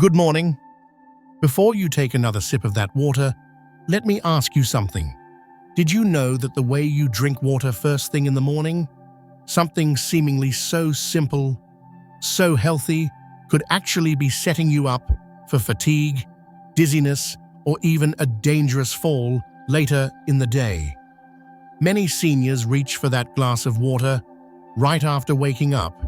Good morning. Before you take another sip of that water, let me ask you something. Did you know that the way you drink water first thing in the morning, something seemingly so simple, so healthy, could actually be setting you up for fatigue, dizziness, or even a dangerous fall later in the day? Many seniors reach for that glass of water right after waking up,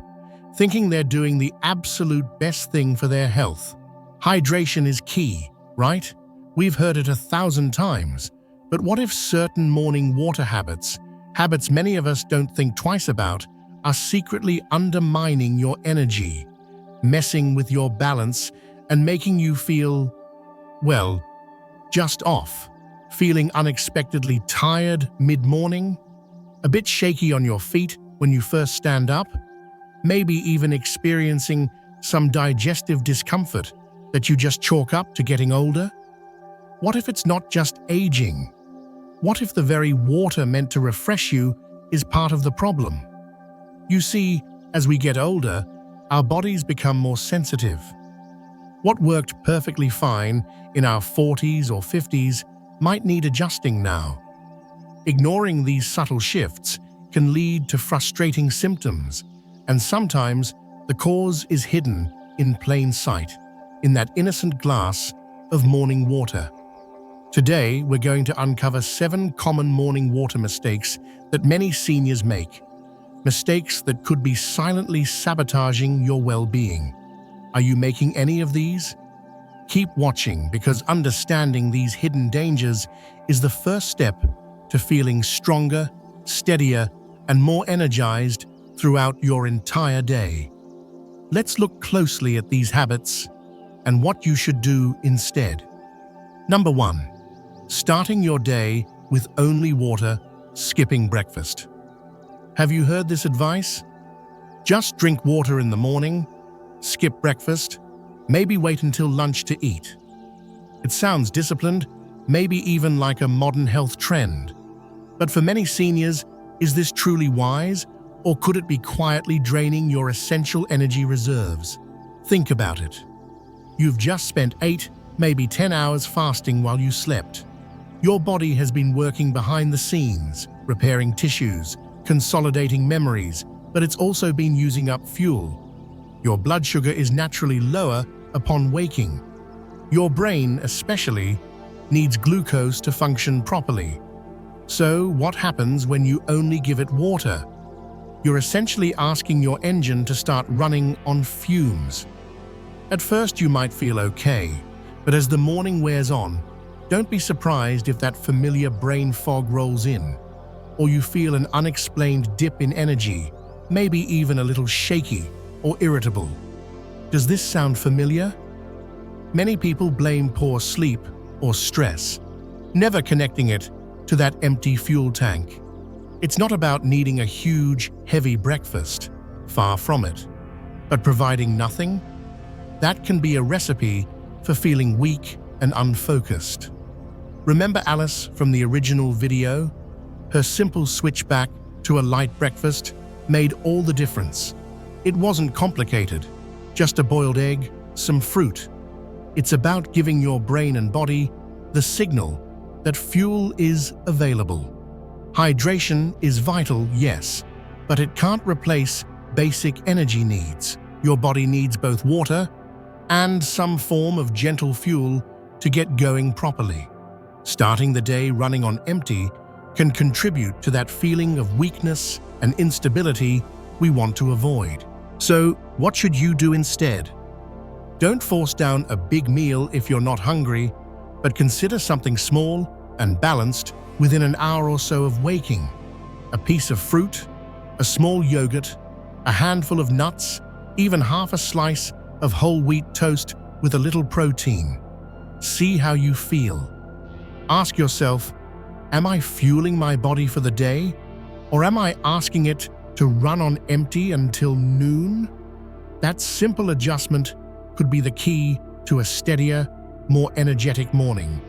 thinking they're doing the absolute best thing for their health. Hydration is key, right? We've heard it 1,000 times. But what if certain morning water habits many of us don't think twice about, are secretly undermining your energy, messing with your balance, and making you feel, well, just off? Feeling unexpectedly tired mid-morning? A bit shaky on your feet when you first stand up? Maybe even experiencing some digestive discomfort that you just chalk up to getting older? What if it's not just aging? What if the very water meant to refresh you is part of the problem? You see, as we get older, our bodies become more sensitive. What worked perfectly fine in our 40s or 50s might need adjusting now. Ignoring these subtle shifts can lead to frustrating symptoms, and sometimes the cause is hidden in plain sight, in that innocent glass of morning water. Today, we're going to uncover 7 common morning water mistakes that many seniors make. Mistakes that could be silently sabotaging your well-being. Are you making any of these? Keep watching, because understanding these hidden dangers is the first step to feeling stronger, steadier, and more energized throughout your entire day. Let's look closely at these habits and what you should do instead. Number 1. Starting your day with only water, skipping breakfast. Have you heard this advice? Just drink water in the morning, skip breakfast, maybe wait until lunch to eat. It sounds disciplined, maybe even like a modern health trend. But for many seniors, is this truly wise, or could it be quietly draining your essential energy reserves? Think about it. You've just spent 8, maybe 10 hours fasting while you slept. Your body has been working behind the scenes, repairing tissues, consolidating memories, but it's also been using up fuel. Your blood sugar is naturally lower upon waking. Your brain, especially, needs glucose to function properly. So, what happens when you only give it water? You're essentially asking your engine to start running on fumes. At first, you might feel okay, but as the morning wears on, don't be surprised if that familiar brain fog rolls in, or you feel an unexplained dip in energy, maybe even a little shaky or irritable. Does this sound familiar? Many people blame poor sleep or stress, never connecting it to that empty fuel tank. It's not about needing a huge, heavy breakfast, far from it, but providing nothing. That can be a recipe for feeling weak and unfocused. Remember Alice from the original video? Her simple switch back to a light breakfast made all the difference. It wasn't complicated, just a boiled egg, some fruit. It's about giving your brain and body the signal that fuel is available. Hydration is vital, yes, but it can't replace basic energy needs. Your body needs both water and some form of gentle fuel to get going properly. Starting the day running on empty can contribute to that feeling of weakness and instability we want to avoid. So, what should you do instead? Don't force down a big meal if you're not hungry, but consider something small and balanced within an hour or so of waking. A piece of fruit, a small yogurt, a handful of nuts, even half a slice of whole wheat toast with a little protein. See how you feel. Ask yourself, am I fueling my body for the day, or am I asking it to run on empty until noon? That simple adjustment could be the key to a steadier, more energetic morning.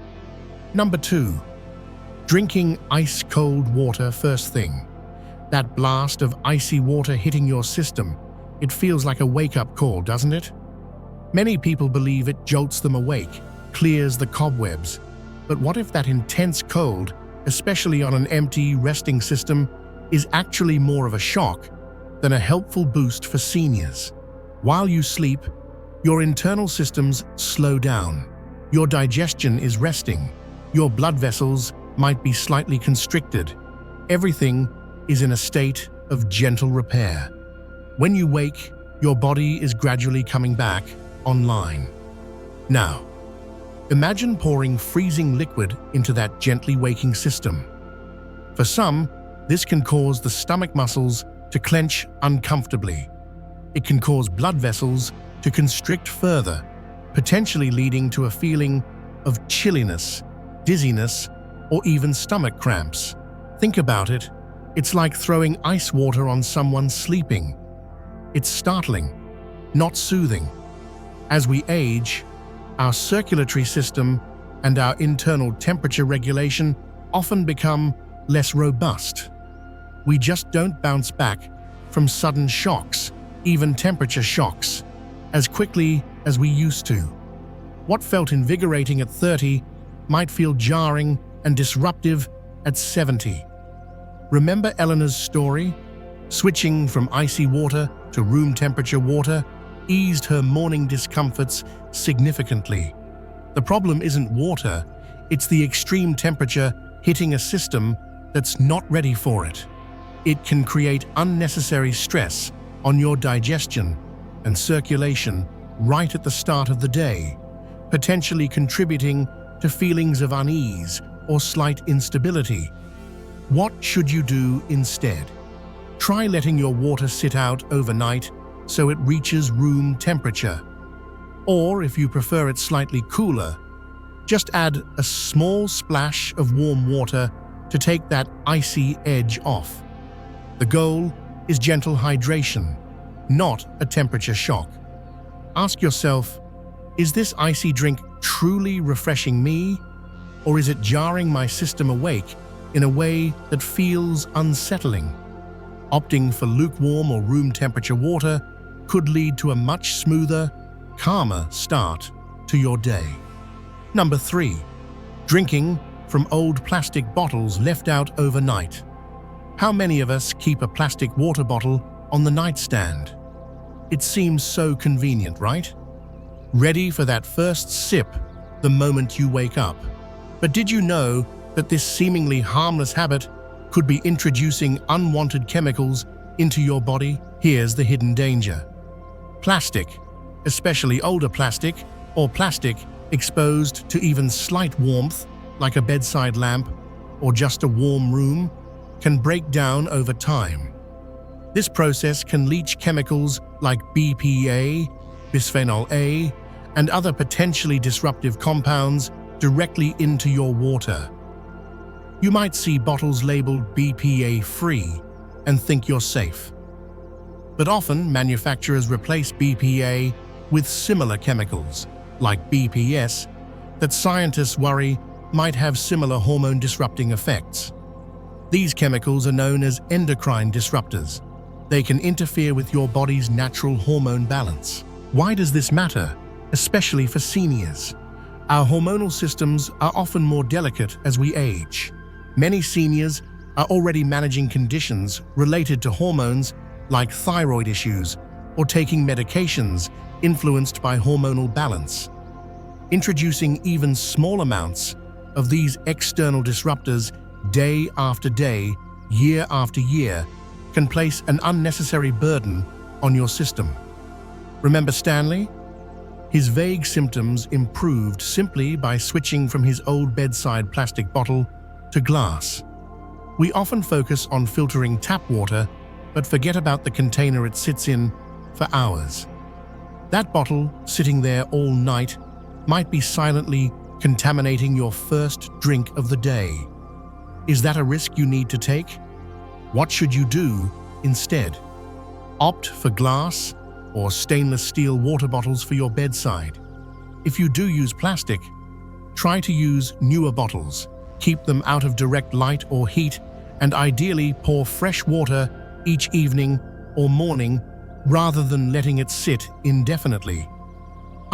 Number 2. Drinking ice-cold water first thing. That blast of icy water hitting your system, it feels like a wake-up call, doesn't it? Many people believe it jolts them awake, clears the cobwebs. But what if that intense cold, especially on an empty, resting system, is actually more of a shock than a helpful boost for seniors? While you sleep, your internal systems slow down. Your digestion is resting. Your blood vessels might be slightly constricted. Everything is in a state of gentle repair. When you wake, your body is gradually coming back online. Now, imagine pouring freezing liquid into that gently waking system. For some, this can cause the stomach muscles to clench uncomfortably. It can cause blood vessels to constrict further, potentially leading to a feeling of chilliness, dizziness, or even stomach cramps. Think about it. It's like throwing ice water on someone sleeping. It's startling, not soothing. As we age, our circulatory system and our internal temperature regulation often become less robust. We just don't bounce back from sudden shocks, even temperature shocks, as quickly as we used to. What felt invigorating at 30 might feel jarring and disruptive at 70. Remember Eleanor's story? Switching from icy water to room temperature water eased her morning discomforts significantly. The problem isn't water, it's the extreme temperature hitting a system that's not ready for it. It can create unnecessary stress on your digestion and circulation right at the start of the day, potentially contributing to feelings of unease or slight instability. What should you do instead? Try letting your water sit out overnight so it reaches room temperature. Or if you prefer it slightly cooler, just add a small splash of warm water to take that icy edge off. The goal is gentle hydration, not a temperature shock. Ask yourself, is this icy drink truly refreshing me, or is it jarring my system awake in a way that feels unsettling? Opting for lukewarm or room temperature water could lead to a much smoother, calmer start to your day. Number 3. Drinking from old plastic bottles left out overnight. How many of us keep a plastic water bottle on the nightstand? It seems so convenient, right? Ready for that first sip the moment you wake up. But did you know that this seemingly harmless habit could be introducing unwanted chemicals into your body? Here's the hidden danger. Plastic, especially older plastic or plastic exposed to even slight warmth, like a bedside lamp or just a warm room, can break down over time. This process can leach chemicals like BPA, bisphenol A, and other potentially disruptive compounds directly into your water. You might see bottles labeled BPA-free and think you're safe. But often, manufacturers replace BPA with similar chemicals, like BPS, that scientists worry might have similar hormone-disrupting effects. These chemicals are known as endocrine disruptors. They can interfere with your body's natural hormone balance. Why does this matter, especially for seniors? Our hormonal systems are often more delicate as we age. Many seniors are already managing conditions related to hormones like thyroid issues or taking medications influenced by hormonal balance. Introducing even small amounts of these external disruptors day after day, year after year, can place an unnecessary burden on your system. Remember Stanley? His vague symptoms improved simply by switching from his old bedside plastic bottle to glass. We often focus on filtering tap water, but forget about the container it sits in for hours. That bottle, sitting there all night, might be silently contaminating your first drink of the day. Is that a risk you need to take? What should you do instead? Opt for glass or stainless steel water bottles for your bedside. If you do use plastic, try to use newer bottles. Keep them out of direct light or heat, and ideally pour fresh water each evening or morning rather than letting it sit indefinitely.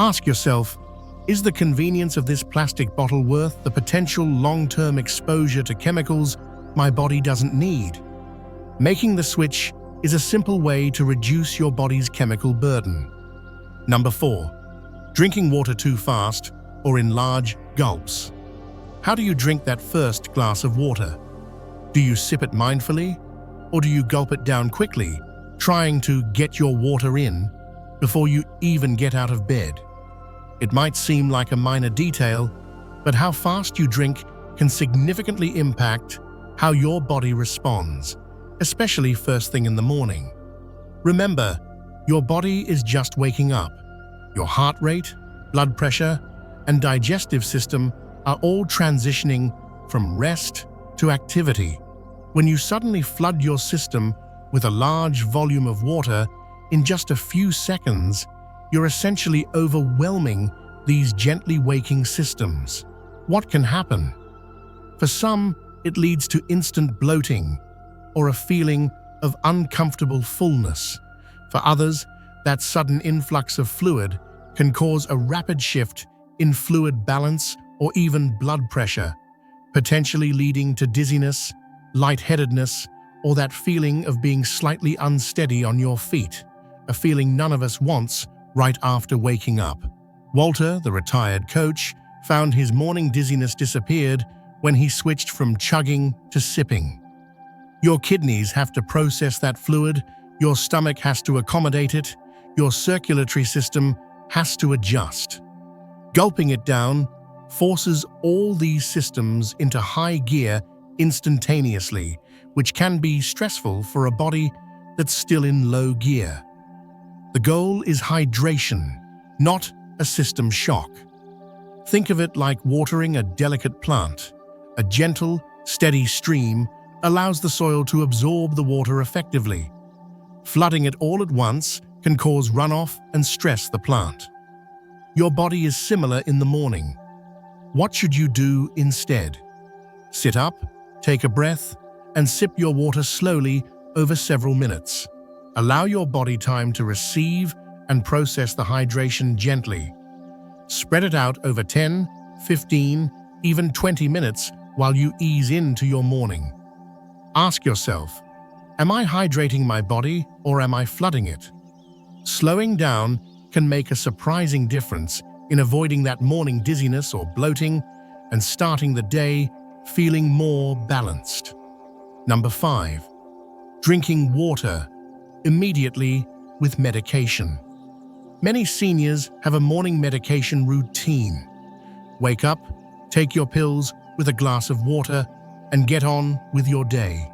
Ask yourself, is the convenience of this plastic bottle worth the potential long-term exposure to chemicals my body doesn't need? Making the switch is a simple way to reduce your body's chemical burden. Number 4. Drinking water too fast or in large gulps. How do you drink that first glass of water? Do you sip it mindfully, or do you gulp it down quickly, trying to get your water in before you even get out of bed? It might seem like a minor detail, but how fast you drink can significantly impact how your body responds, especially first thing in the morning. Remember, your body is just waking up. Your heart rate, blood pressure, and digestive system are all transitioning from rest to activity. When you suddenly flood your system with a large volume of water in just a few seconds, you're essentially overwhelming these gently waking systems. What can happen? For some, it leads to instant bloating or a feeling of uncomfortable fullness. For others, that sudden influx of fluid can cause a rapid shift in fluid balance or even blood pressure, potentially leading to dizziness, lightheadedness, or that feeling of being slightly unsteady on your feet, a feeling none of us wants right after waking up. Walter, the retired coach, found his morning dizziness disappeared when he switched from chugging to sipping. Your kidneys have to process that fluid, your stomach has to accommodate it, your circulatory system has to adjust. Gulping it down forces all these systems into high gear instantaneously, which can be stressful for a body that's still in low gear. The goal is hydration, not a system shock. Think of it like watering a delicate plant. A gentle, steady stream allows the soil to absorb the water effectively. Flooding it all at once can cause runoff and stress the plant. Your body is similar in the morning. What should you do instead? Sit up, take a breath, and sip your water slowly over several minutes. Allow your body time to receive and process the hydration gently. Spread it out over 10, 15, even 20 minutes while you ease into your morning. Ask yourself, am I hydrating my body or am I flooding it? Slowing down can make a surprising difference in avoiding that morning dizziness or bloating and starting the day feeling more balanced. Number 5. Drinking water immediately with medication. Many seniors have a morning medication routine. Wake up, take your pills with a glass of water, and get on with your day.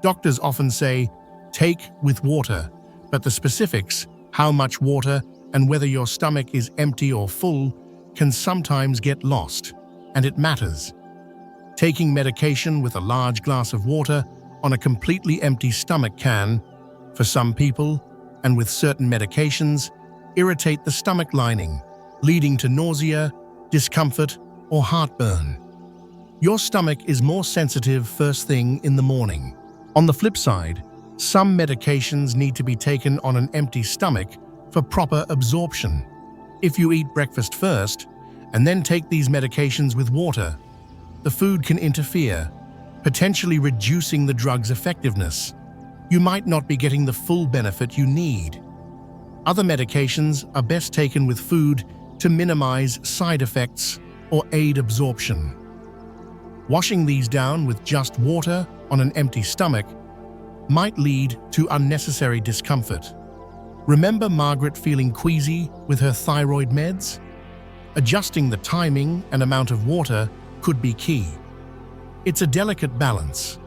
Doctors often say, take with water, but the specifics, how much water, and whether your stomach is empty or full, can sometimes get lost, and it matters. Taking medication with a large glass of water on a completely empty stomach can, for some people, and with certain medications, irritate the stomach lining, leading to nausea, discomfort, or heartburn. Your stomach is more sensitive first thing in the morning. On the flip side, some medications need to be taken on an empty stomach for proper absorption. If you eat breakfast first and then take these medications with water, the food can interfere, potentially reducing the drug's effectiveness. You might not be getting the full benefit you need. Other medications are best taken with food to minimize side effects or aid absorption. Washing these down with just water on an empty stomach might lead to unnecessary discomfort. Remember Margaret feeling queasy with her thyroid meds? Adjusting the timing and amount of water could be key. It's a delicate balance.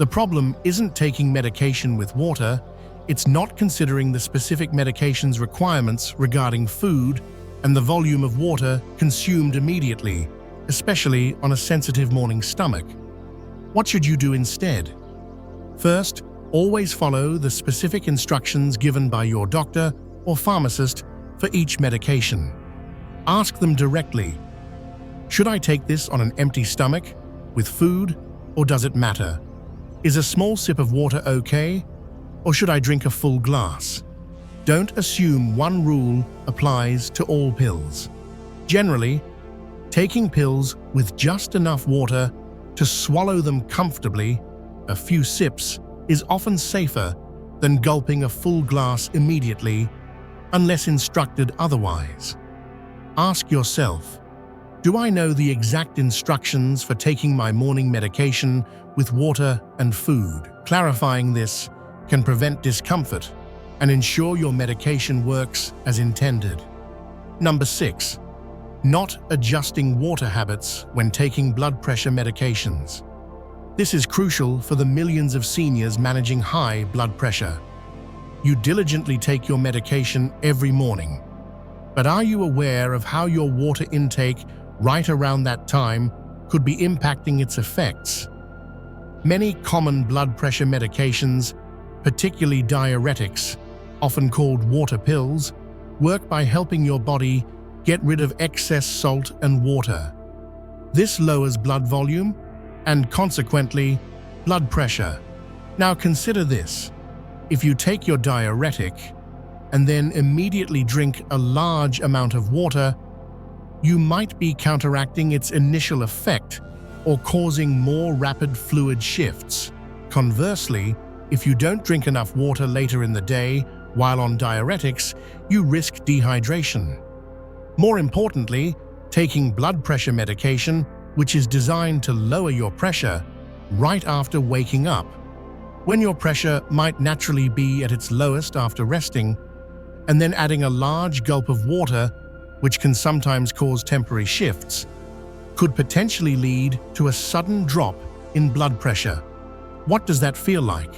The problem isn't taking medication with water, it's not considering the specific medication's requirements regarding food and the volume of water consumed immediately, especially on a sensitive morning stomach. What should you do instead? First, always follow the specific instructions given by your doctor or pharmacist for each medication. Ask them directly, should I take this on an empty stomach, with food, or does it matter? Is a small sip of water okay, or should I drink a full glass? Don't assume one rule applies to all pills. Generally, taking pills with just enough water to swallow them comfortably, a few sips, is often safer than gulping a full glass immediately, unless instructed otherwise. Ask yourself, do I know the exact instructions for taking my morning medication with water and food? Clarifying this can prevent discomfort and ensure your medication works as intended. Number 6. Not adjusting water habits when taking blood pressure medications. This is crucial for the millions of seniors managing high blood pressure. You diligently take your medication every morning, but are you aware of how your water intake right around that time could be impacting its effects? Many common blood pressure medications, particularly diuretics, often called water pills, work by helping your body get rid of excess salt and water. This lowers blood volume and, consequently, blood pressure. Now consider this. If you take your diuretic and then immediately drink a large amount of water, you might be counteracting its initial effect or causing more rapid fluid shifts. Conversely, if you don't drink enough water later in the day while on diuretics, you risk dehydration. More importantly, taking blood pressure medication, which is designed to lower your pressure right after waking up, when your pressure might naturally be at its lowest after resting, and then adding a large gulp of water, which can sometimes cause temporary shifts, could potentially lead to a sudden drop in blood pressure. What does that feel like?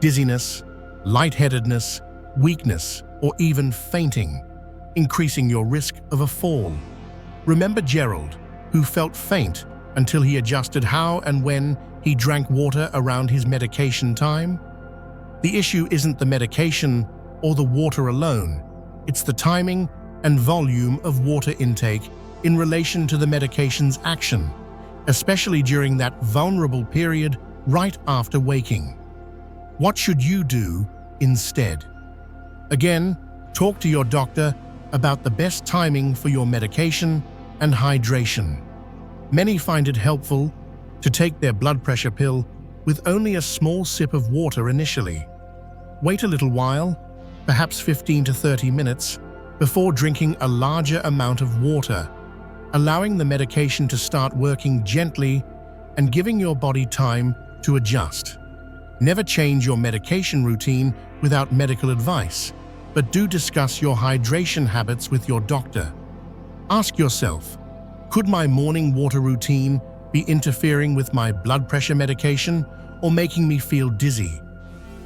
Dizziness, lightheadedness, weakness, or even fainting, increasing your risk of a fall. Remember Gerald, who felt faint until he adjusted how and when he drank water around his medication time? The issue isn't the medication or the water alone, it's the timing and volume of water intake in relation to the medication's action, especially during that vulnerable period right after waking. What should you do instead? Again, talk to your doctor about the best timing for your medication and hydration. Many find it helpful to take their blood pressure pill with only a small sip of water initially. Wait a little while, perhaps 15 to 30 minutes, before drinking a larger amount of water, allowing the medication to start working gently and giving your body time to adjust. Never change your medication routine without medical advice, but do discuss your hydration habits with your doctor. Ask yourself, could my morning water routine be interfering with my blood pressure medication or making me feel dizzy?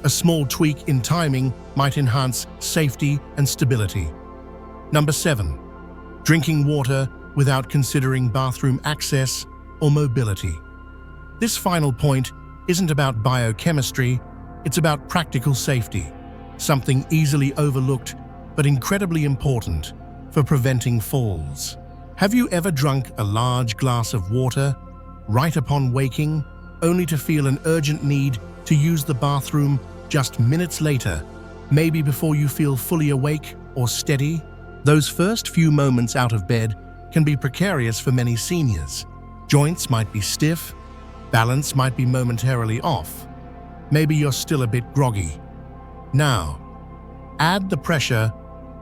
A small tweak in timing might enhance safety and stability. Number 7. Drinking water without considering bathroom access or mobility. This final point isn't about biochemistry, it's about practical safety, something easily overlooked but incredibly important for preventing falls. Have you ever drunk a large glass of water right upon waking, only to feel an urgent need to use the bathroom just minutes later, maybe before you feel fully awake or steady? Those first few moments out of bed can be precarious for many seniors. Joints might be stiff, balance might be momentarily off. Maybe you're still a bit groggy. Now, add the pressure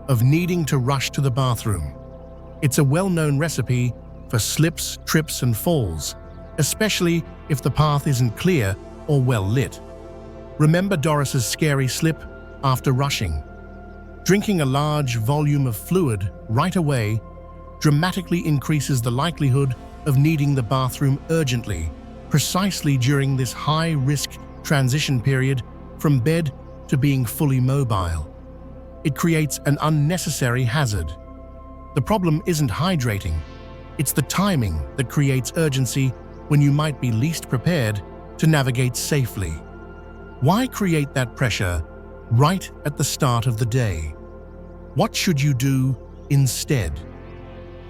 of needing to rush to the bathroom. It's a well-known recipe for slips, trips, and falls, especially if the path isn't clear or well lit. Remember Doris's scary slip after rushing? Drinking a large volume of fluid right away dramatically increases the likelihood of needing the bathroom urgently, precisely during this high-risk transition period from bed to being fully mobile. It creates an unnecessary hazard. The problem isn't hydrating, it's the timing that creates urgency when you might be least prepared to navigate safely. Why create that pressure right at the start of the day? What should you do instead?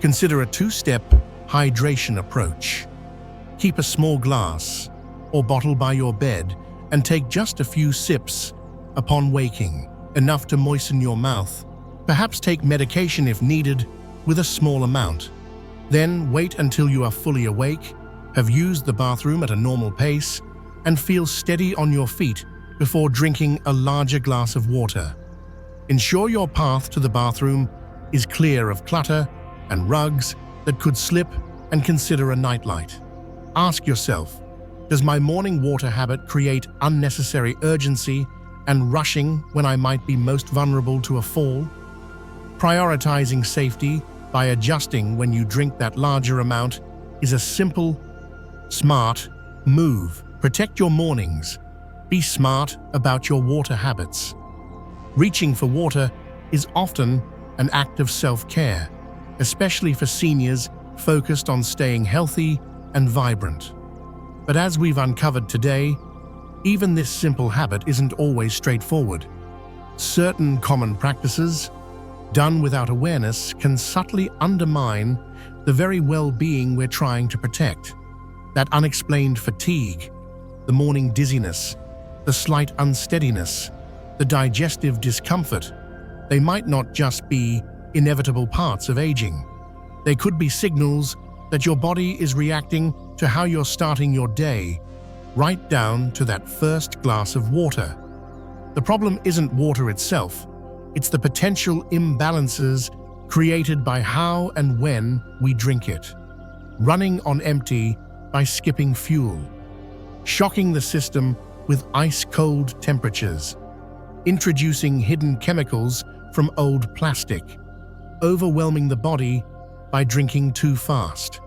Consider a two-step hydration approach. Keep a small glass or bottle by your bed and take just a few sips upon waking. enough to moisten your mouth. Perhaps take medication if needed, with a small amount. Then wait until you are fully awake, have used the bathroom at a normal pace, and feel steady on your feet before drinking a larger glass of water. Ensure your path to the bathroom is clear of clutter and rugs that could slip, and consider a nightlight. Ask yourself, does my morning water habit create unnecessary urgency and rushing when I might be most vulnerable to a fall? Prioritizing safety by adjusting when you drink that larger amount is a simple, smart move. Protect your mornings. Be smart about your water habits. Reaching for water is often an act of self-care, especially for seniors focused on staying healthy and vibrant. But as we've uncovered today, even this simple habit isn't always straightforward. Certain common practices, done without awareness, can subtly undermine the very well-being we're trying to protect. That unexplained fatigue, the morning dizziness, the slight unsteadiness, the digestive discomfort, they might not just be inevitable parts of aging. They could be signals that your body is reacting to how you're starting your day, right down to that first glass of water. The problem isn't water itself, it's the potential imbalances created by how and when we drink it. Running on empty by skipping fuel, shocking the system with ice-cold temperatures, introducing hidden chemicals from old plastic, overwhelming the body by drinking too fast,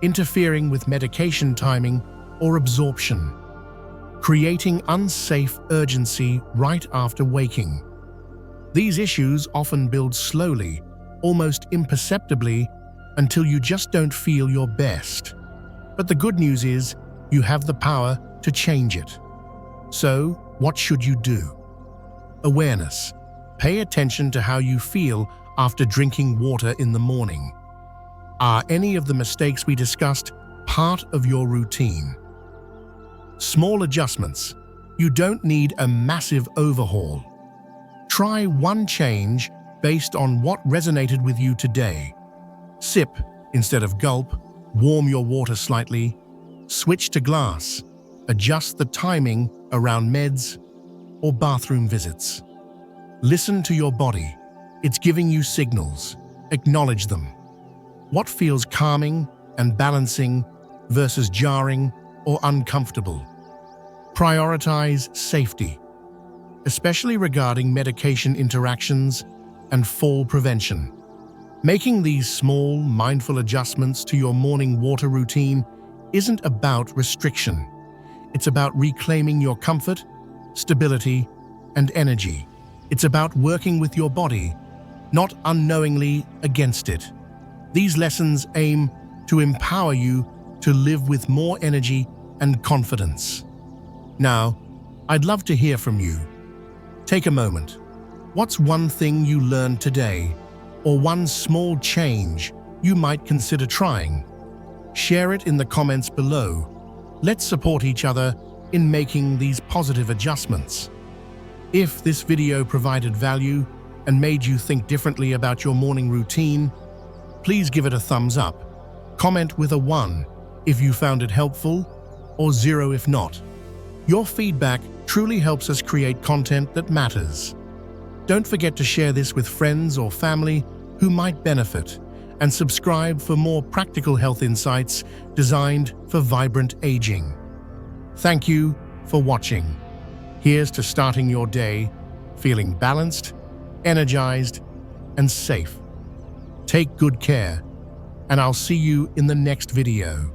interfering with medication timing or absorption, creating unsafe urgency right after waking. These issues often build slowly, almost imperceptibly, until you just don't feel your best. But the good news is, you have the power to change it. So, what should you do? Awareness. Pay attention to how you feel after drinking water in the morning. Are any of the mistakes we discussed part of your routine? Small adjustments. You don't need a massive overhaul. Try one change based on what resonated with you today. Sip instead of gulp, warm your water slightly, switch to glass, adjust the timing around meds or bathroom visits. Listen to your body. It's giving you signals. Acknowledge them. What feels calming and balancing versus jarring or uncomfortable? Prioritize safety, especially regarding medication interactions and fall prevention. Making these small, mindful adjustments to your morning water routine isn't about restriction. It's about reclaiming your comfort, stability, and energy. It's about working with your body, not unknowingly against it. These lessons aim to empower you to live with more energy and confidence. Now, I'd love to hear from you. Take a moment. What's one thing you learned today, or one small change you might consider trying? Share it in the comments below. Let's support each other in making these positive adjustments. If this video provided value and made you think differently about your morning routine, please give it a thumbs up. Comment with a 1 if you found it helpful, or 0 if not. Your feedback truly helps us create content that matters. Don't forget to share this with friends or family who might benefit, and subscribe for more practical health insights designed for vibrant aging. Thank you for watching. Here's to starting your day feeling balanced, energized, and safe. Take good care, and I'll see you in the next video.